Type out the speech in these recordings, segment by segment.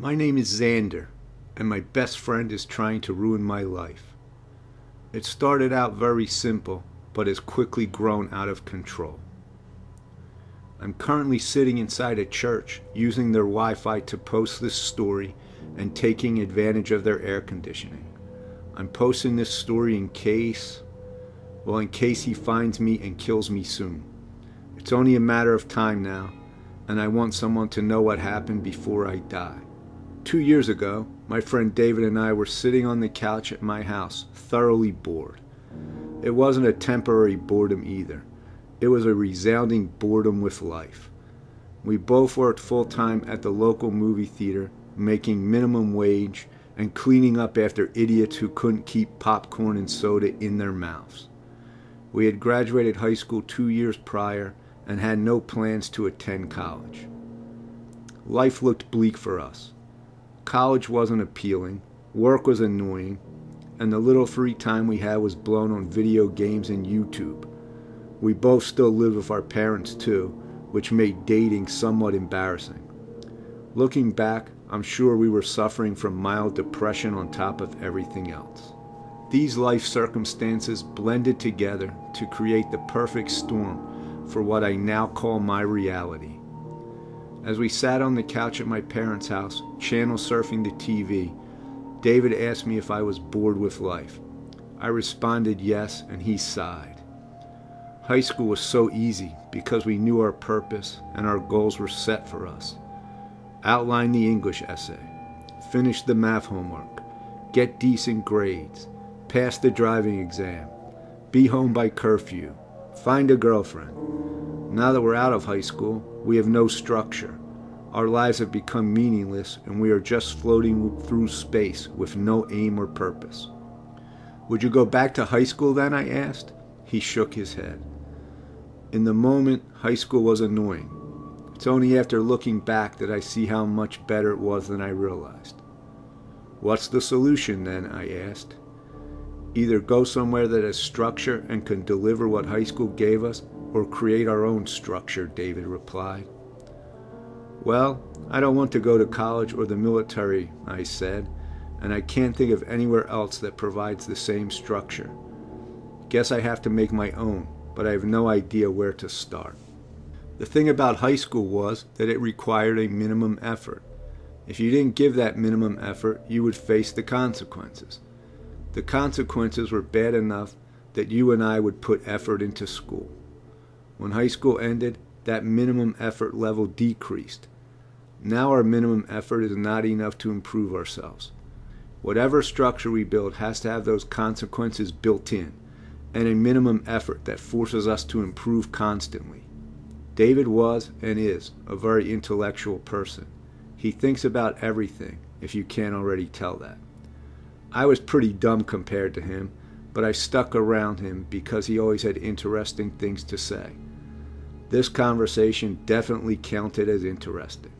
My name is Xander, and my best friend is trying to ruin my life. It started out very simple, but has quickly grown out of control. I'm currently sitting inside a church, using their Wi-Fi to post this story and taking advantage of their air conditioning. I'm posting this story in case he finds me and kills me soon. It's only a matter of time now, and I want someone to know what happened before I die. 2 years ago, my friend David and I were sitting on the couch at my house, thoroughly bored. It wasn't a temporary boredom either. It was a resounding boredom with life. We both worked full-time at the local movie theater, making minimum wage and cleaning up after idiots who couldn't keep popcorn and soda in their mouths. We had graduated high school 2 years prior and had no plans to attend college. Life looked bleak for us. College wasn't appealing, work was annoying, and the little free time we had was blown on video games and YouTube. We both still lived with our parents too, which made dating somewhat embarrassing. Looking back, I'm sure we were suffering from mild depression on top of everything else. These life circumstances blended together to create the perfect storm for what I now call my reality. As we sat on the couch at my parents' house, channel surfing the TV, David asked me if I was bored with life. I responded yes, and he sighed. High school was so easy because we knew our purpose and our goals were set for us. Outline the English essay, finish the math homework, get decent grades, pass the driving exam, be home by curfew, find a girlfriend. Now that we're out of high school, we have no structure. Our lives have become meaningless and we are just floating through space with no aim or purpose. Would you go back to high school then? I asked. He shook his head. In the moment, high school was annoying. It's only after looking back that I see how much better it was than I realized. What's the solution then? I asked. Either go somewhere that has structure and can deliver what high school gave us, or create our own structure, David replied. Well, I don't want to go to college or the military, I said, and I can't think of anywhere else that provides the same structure. Guess I have to make my own, but I have no idea where to start. The thing about high school was that it required a minimum effort. If you didn't give that minimum effort, you would face the consequences. The consequences were bad enough that you and I would put effort into school. When high school ended, that minimum effort level decreased. Now our minimum effort is not enough to improve ourselves. Whatever structure we build has to have those consequences built in, and a minimum effort that forces us to improve constantly. David was and is a very intellectual person. He thinks about everything, if you can't already tell that. I was pretty dumb compared to him, but I stuck around him because he always had interesting things to say. This conversation definitely counted as interesting.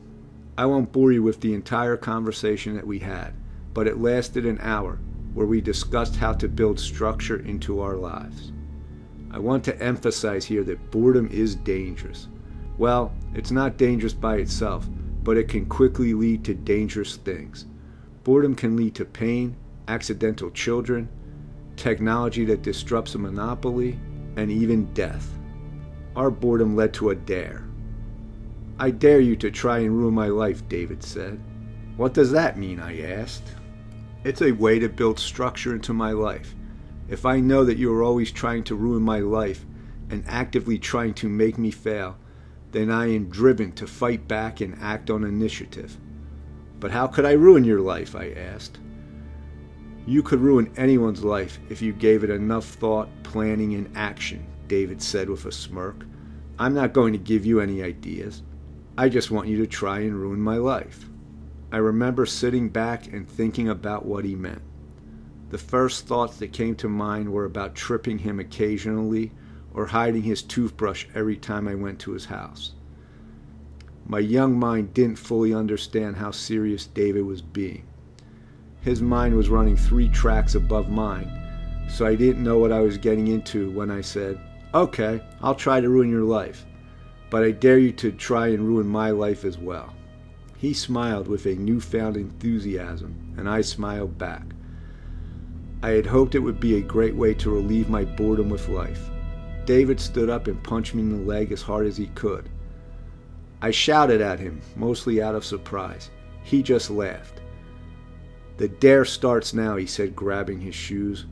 I won't bore you with the entire conversation that we had, but it lasted an hour where we discussed how to build structure into our lives. I want to emphasize here that boredom is dangerous. Well, it's not dangerous by itself, but it can quickly lead to dangerous things. Boredom can lead to pain, accidental children, technology that disrupts a monopoly, and even death. Our boredom led to a dare. I dare you to try and ruin my life, David said. What does that mean? I asked. It's a way to build structure into my life. If I know that you are always trying to ruin my life and actively trying to make me fail, then I am driven to fight back and act on initiative. But how could I ruin your life? I asked. You could ruin anyone's life if you gave it enough thought, planning, and action, David said with a smirk. I'm not going to give you any ideas. I just want you to try and ruin my life. I remember sitting back and thinking about what he meant. The first thoughts that came to mind were about tripping him occasionally or hiding his toothbrush every time I went to his house. My young mind didn't fully understand how serious David was being. His mind was running 3 tracks above mine, so I didn't know what I was getting into when I said, "Okay, I'll try to ruin your life, but I dare you to try and ruin my life as well." He smiled with a newfound enthusiasm, and I smiled back. I had hoped it would be a great way to relieve my boredom with life. David stood up and punched me in the leg as hard as he could. I shouted at him, mostly out of surprise. He just laughed. "The dare starts now," he said, grabbing his shoes.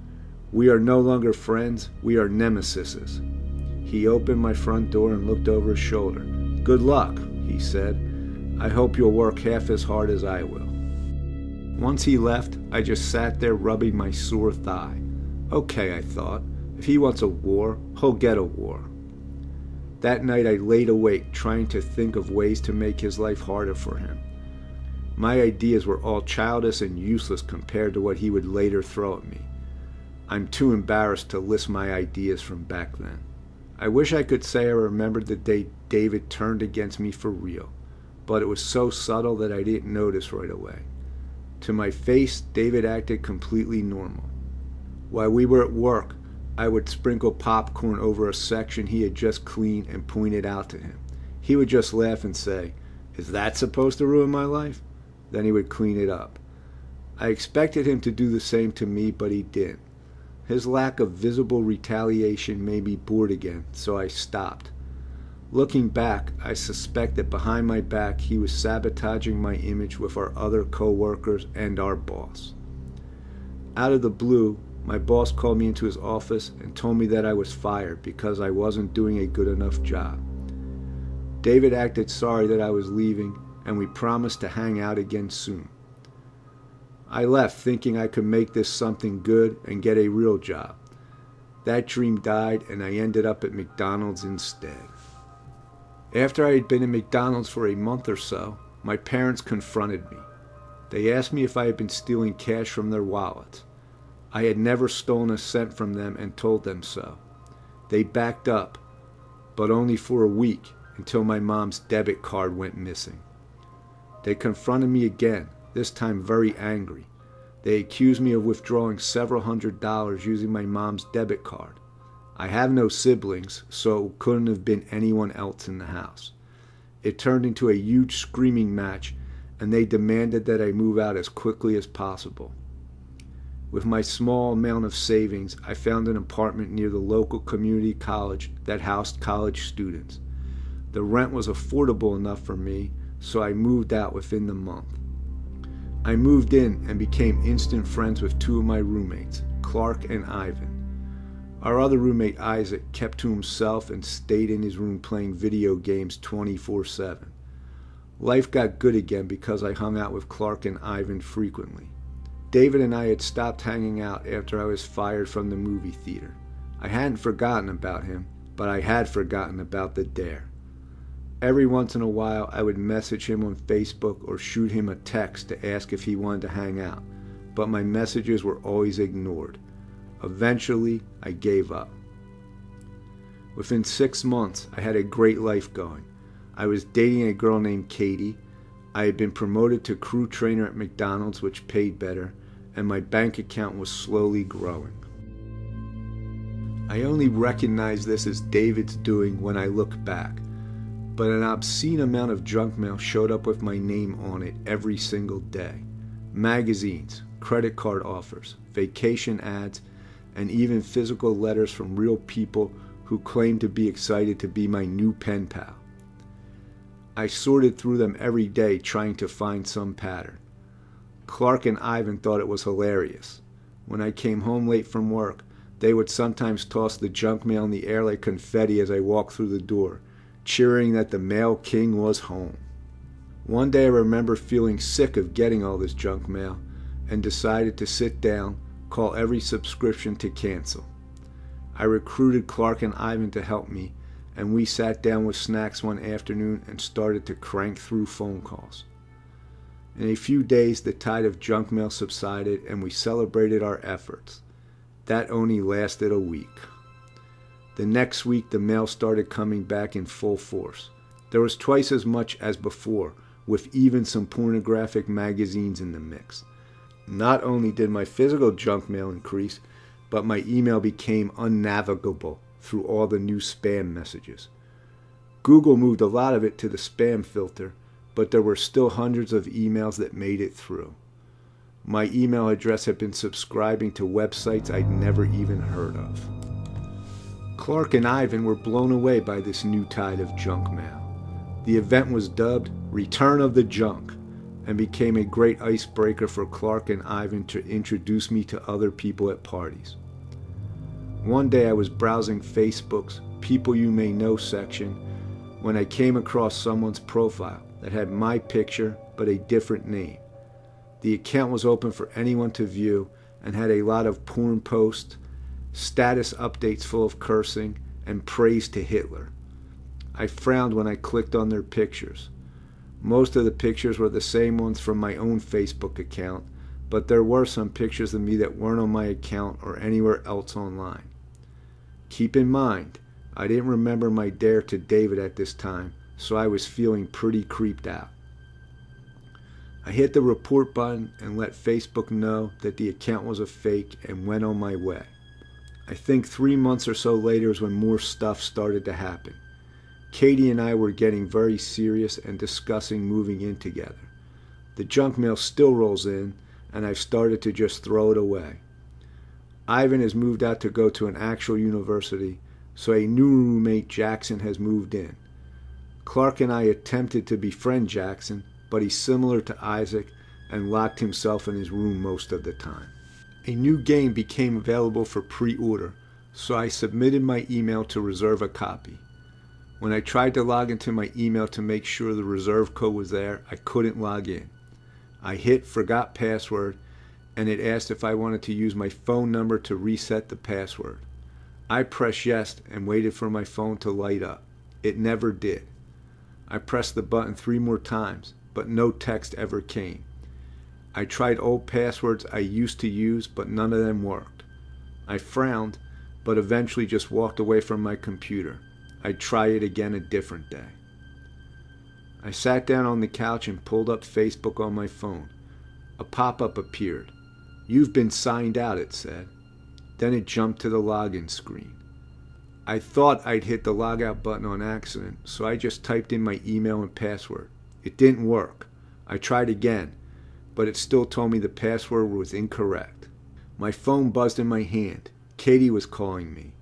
"We are no longer friends, we are nemesises." He opened my front door and looked over his shoulder. "Good luck," he said. "I hope you'll work half as hard as I will." Once he left, I just sat there rubbing my sore thigh. Okay, I thought, if he wants a war, he'll get a war. That night I laid awake trying to think of ways to make his life harder for him. My ideas were all childish and useless compared to what he would later throw at me. I'm too embarrassed to list my ideas from back then. I wish I could say I remembered the day David turned against me for real, but it was so subtle that I didn't notice right away. To my face, David acted completely normal. While we were at work, I would sprinkle popcorn over a section he had just cleaned and point it out to him. He would just laugh and say, "Is that supposed to ruin my life?" Then he would clean it up. I expected him to do the same to me, but he didn't. His lack of visible retaliation made me bored again, so I stopped. Looking back, I suspect that behind my back he was sabotaging my image with our other co-workers and our boss. Out of the blue, my boss called me into his office and told me that I was fired because I wasn't doing a good enough job. David acted sorry that I was leaving, and we promised to hang out again soon. I left thinking I could make this something good and get a real job. That dream died, and I ended up at McDonald's instead. After I had been at McDonald's for a month or so, my parents confronted me. They asked me if I had been stealing cash from their wallets. I had never stolen a cent from them and told them so. They backed up, but only for a week, until my mom's debit card went missing. They confronted me again, this time very angry. They accused me of withdrawing several $100s using my mom's debit card. I have no siblings, so it couldn't have been anyone else in the house. It turned into a huge screaming match, and they demanded that I move out as quickly as possible. With my small amount of savings, I found an apartment near the local community college that housed college students. The rent was affordable enough for me, so I moved out within the month. I moved in and became instant friends with two of my roommates, Clark and Ivan. Our other roommate, Isaac, kept to himself and stayed in his room playing video games 24/7. Life got good again because I hung out with Clark and Ivan frequently. David and I had stopped hanging out after I was fired from the movie theater. I hadn't forgotten about him, but I had forgotten about the dare. Every once in a while, I would message him on Facebook or shoot him a text to ask if he wanted to hang out, but my messages were always ignored. Eventually, I gave up. Within 6 months, I had a great life going. I was dating a girl named Katie. I had been promoted to crew trainer at McDonald's, which paid better, and my bank account was slowly growing. I only recognize this as David's doing when I look back, but an obscene amount of junk mail showed up with my name on it every single day. Magazines, credit card offers, vacation ads, and even physical letters from real people who claimed to be excited to be my new pen pal. I sorted through them every day trying to find some pattern. Clark and Ivan thought it was hilarious. When I came home late from work, they would sometimes toss the junk mail in the air like confetti as I walked through the door, cheering that the mail king was home. One day I remember feeling sick of getting all this junk mail and decided to sit down, call every subscription to cancel. I recruited Clark and Ivan to help me, and we sat down with snacks one afternoon and started to crank through phone calls. In a few days, the tide of junk mail subsided and we celebrated our efforts. That only lasted a week. The next week, the mail started coming back in full force. There was twice as much as before, with even some pornographic magazines in the mix. Not only did my physical junk mail increase, but my email became unnavigable through all the new spam messages. Google moved a lot of it to the spam filter, but there were still hundreds of emails that made it through. My email address had been subscribing to websites I'd never even heard of. Clark and Ivan were blown away by this new tide of junk mail. The event was dubbed Return of the Junk and became a great icebreaker for Clark and Ivan to introduce me to other people at parties. One day I was browsing Facebook's People You May Know section when I came across someone's profile that had my picture but a different name. The account was open for anyone to view and had a lot of porn posts, status updates full of cursing, and praise to Hitler. I frowned when I clicked on their pictures. Most of the pictures were the same ones from my own Facebook account, but there were some pictures of me that weren't on my account or anywhere else online. Keep in mind, I didn't remember my dare to David at this time, so I was feeling pretty creeped out. I hit the report button and let Facebook know that the account was a fake and went on my way. I think 3 months or so later is when more stuff started to happen. Katie and I were getting very serious and discussing moving in together. The junk mail still rolls in, and I've started to just throw it away. Ivan has moved out to go to an actual university, so a new roommate, Jackson, has moved in. Clark and I attempted to befriend Jackson, but he's similar to Isaac and locked himself in his room most of the time. A new game became available for pre-order, so I submitted my email to reserve a copy. When I tried to log into my email to make sure the reserve code was there, I couldn't log in. I hit Forgot Password, and it asked if I wanted to use my phone number to reset the password. I pressed yes and waited for my phone to light up. It never did. I pressed the button 3 more times, but no text ever came. I tried old passwords I used to use, but none of them worked. I frowned, but eventually just walked away from my computer. I'd try it again a different day. I sat down on the couch and pulled up Facebook on my phone. A pop-up appeared. "You've been signed out," it said. Then it jumped to the login screen. I thought I'd hit the logout button on accident, so I just typed in my email and password. It didn't work. I tried again, but it still told me the password was incorrect. My phone buzzed in my hand. Katie was calling me.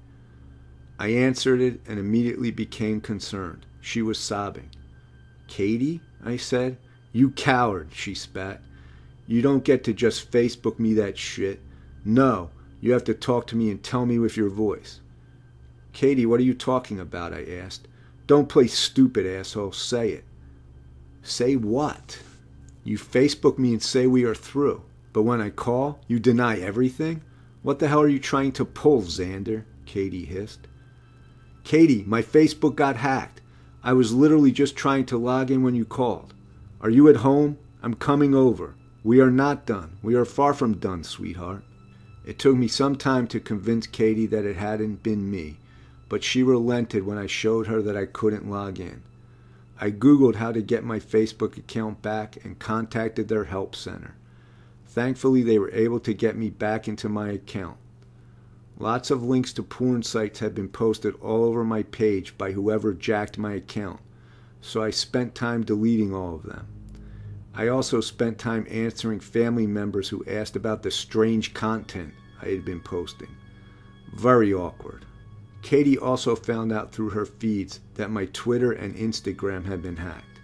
I answered it and immediately became concerned. She was sobbing. "Katie?" I said. "You coward," she spat. "You don't get to just Facebook me that shit. No, you have to talk to me and tell me with your voice." "Katie, what are you talking about?" I asked. "Don't play stupid, asshole. Say it." "Say what?" "You Facebook me and say we are through. But when I call, you deny everything? What the hell are you trying to pull, Xander?" Katie hissed. "Katie, my Facebook got hacked. I was literally just trying to log in when you called. Are you at home? I'm coming over. We are not done. We are far from done, sweetheart." It took me some time to convince Katie that it hadn't been me, but she relented when I showed her that I couldn't log in. I Googled how to get my Facebook account back and contacted their help center. Thankfully, they were able to get me back into my account. Lots of links to porn sites had been posted all over my page by whoever jacked my account, so I spent time deleting all of them. I also spent time answering family members who asked about the strange content I had been posting. Very awkward. Katie also found out through her feeds that my Twitter and Instagram had been hacked.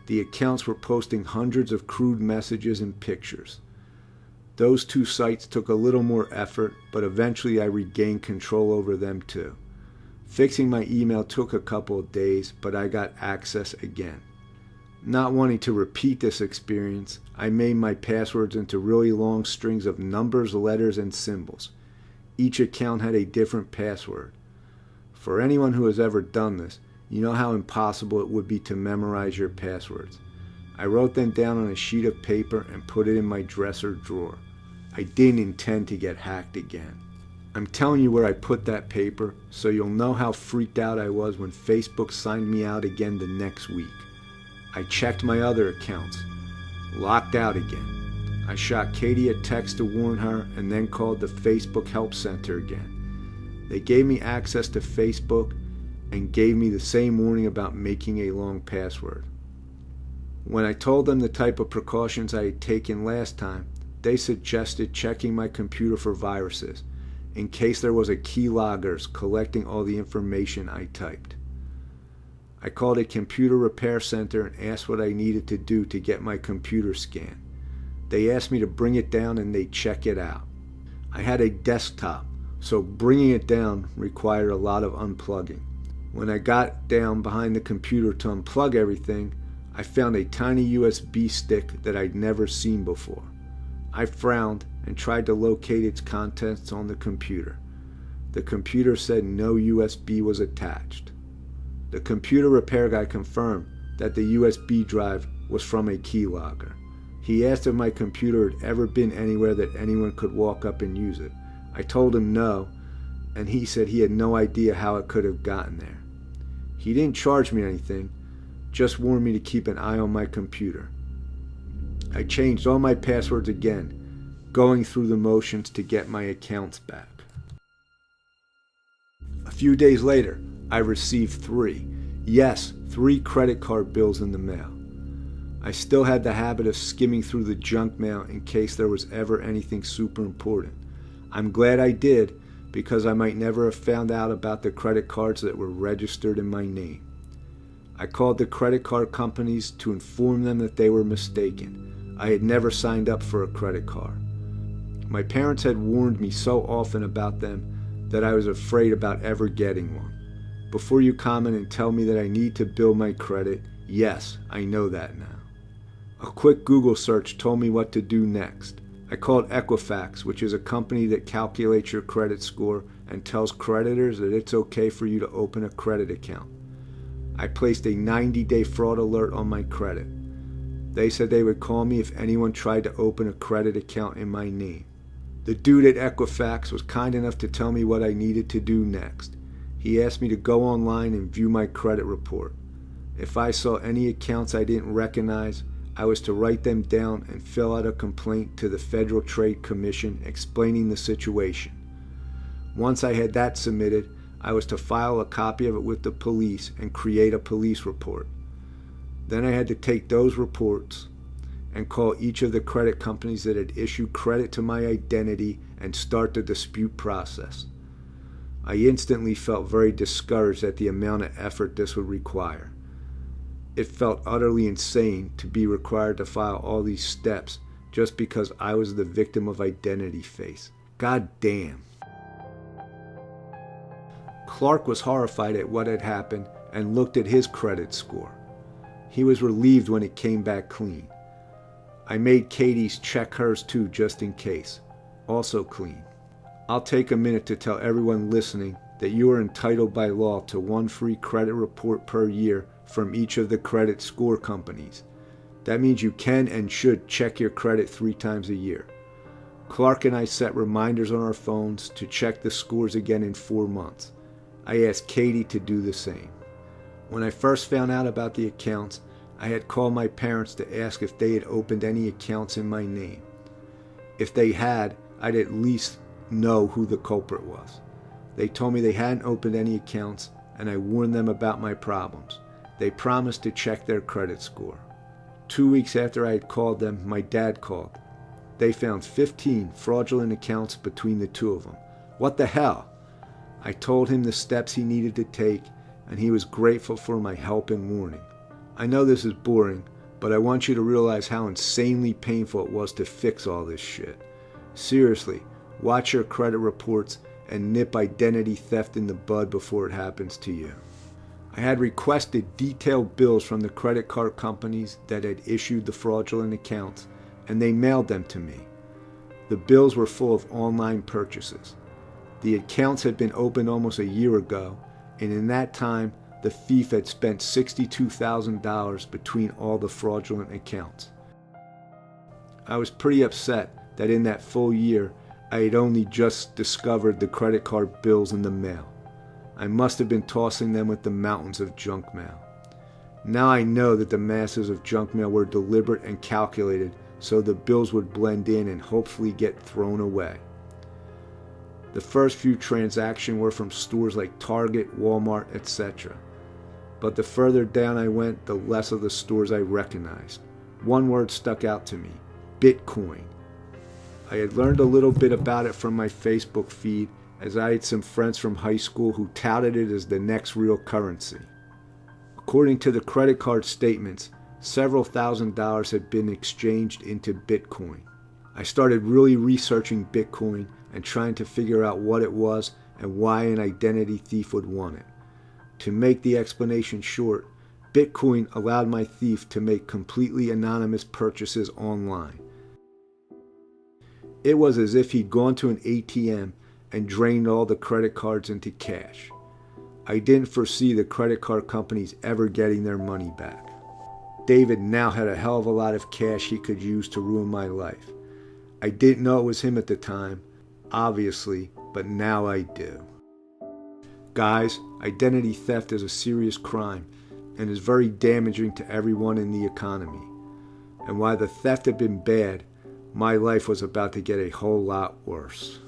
The accounts were posting hundreds of crude messages and pictures. Those 2 sites took a little more effort, but eventually I regained control over them too. Fixing my email took a couple of days, but I got access again. Not wanting to repeat this experience, I made my passwords into really long strings of numbers, letters, and symbols. Each account had a different password. For anyone who has ever done this, you know how impossible it would be to memorize your passwords. I wrote them down on a sheet of paper and put it in my dresser drawer. I didn't intend to get hacked again. I'm telling you where I put that paper so you'll know how freaked out I was when Facebook signed me out again the next week. I checked my other accounts. Locked out again. I shot Katie a text to warn her and then called the Facebook help center again. They gave me access to Facebook and gave me the same warning about making a long password. When I told them the type of precautions I had taken last time, they suggested checking my computer for viruses, in case there was a keyloggers collecting all the information I typed. I called a computer repair center and asked what I needed to do to get my computer scanned. They asked me to bring it down and they'd check it out. I had a desktop, so bringing it down required a lot of unplugging. When I got down behind the computer to unplug everything, I found a tiny USB stick that I'd never seen before. I frowned and tried to locate its contents on the computer. The computer said no USB was attached. The computer repair guy confirmed that the USB drive was from a keylogger. He asked if my computer had ever been anywhere that anyone could walk up and use it. I told him no, and he said he had no idea how it could have gotten there. He didn't charge me anything, just warned me to keep an eye on my computer. I changed all my passwords again, going through the motions to get my accounts back. A few days later, I received 3 credit card bills in the mail. I still had the habit of skimming through the junk mail in case there was ever anything super important. I'm glad I did, because I might never have found out about the credit cards that were registered in my name. I called the credit card companies to inform them that they were mistaken. I had never signed up for a credit card. My parents had warned me so often about them that I was afraid about ever getting one. Before you comment and tell me that I need to build my credit, yes, I know that now. A quick Google search told me what to do next. I called Equifax, which is a company that calculates your credit score and tells creditors that it's okay for you to open a credit account. I placed a 90-day fraud alert on my credit. They said they would call me if anyone tried to open a credit account in my name. The dude at Equifax was kind enough to tell me what I needed to do next. He asked me to go online and view my credit report. If I saw any accounts I didn't recognize, I was to write them down and fill out a complaint to the Federal Trade Commission explaining the situation. Once I had that submitted, I was to file a copy of it with the police and create a police report. Then I had to take those reports and call each of the credit companies that had issued credit to my identity and start the dispute process. I instantly felt very discouraged at the amount of effort this would require. It felt utterly insane to be required to file all these steps just because I was the victim of identity theft. God damn. Clark was horrified at what had happened and looked at his credit score. He was relieved when it came back clean. I made Katie's check hers too, just in case. Also clean. I'll take a minute to tell everyone listening that you are entitled by law to 1 free credit report per year from each of the credit score companies. That means you can and should check your credit 3 times a year. Clark and I set reminders on our phones to check the scores again in 4 months. I asked Katie to do the same. When I first found out about the accounts, I had called my parents to ask if they had opened any accounts in my name. If they had, I'd at least know who the culprit was. They told me they hadn't opened any accounts, and I warned them about my problems. They promised to check their credit score. 2 weeks after I had called them, my dad called. They found 15 fraudulent accounts between the 2 of them. What the hell? I told him the steps he needed to take, and he was grateful for my help and warning. I know this is boring, but I want you to realize how insanely painful it was to fix all this shit. Seriously, watch your credit reports and nip identity theft in the bud before it happens to you. I had requested detailed bills from the credit card companies that had issued the fraudulent accounts, and they mailed them to me. The bills were full of online purchases. The accounts had been opened almost a year ago, and in that time, the thief had spent $62,000 between all the fraudulent accounts. I was pretty upset that in that full year, I had only just discovered the credit card bills in the mail. I must have been tossing them with the mountains of junk mail. Now I know that the masses of junk mail were deliberate and calculated so the bills would blend in and hopefully get thrown away. The first few transactions were from stores like Target, Walmart, etc. but the further down I went, the less of the stores I recognized. One word stuck out to me: Bitcoin. I had learned a little bit about it from my Facebook feed, as I had some friends from high school who touted it as the next real currency. According to the credit card statements, several $1,000s had been exchanged into Bitcoin. I started really researching Bitcoin and trying to figure out what it was and why an identity thief would want it. To make the explanation short, Bitcoin allowed my thief to make completely anonymous purchases online. It was as if he'd gone to an ATM and drained all the credit cards into cash. I didn't foresee the credit card companies ever getting their money back. David now had a hell of a lot of cash he could use to ruin my life. I didn't know it was him at the time, obviously, but now I do. Guys, identity theft is a serious crime and is very damaging to everyone in the economy. And while the theft had been bad, my life was about to get a whole lot worse.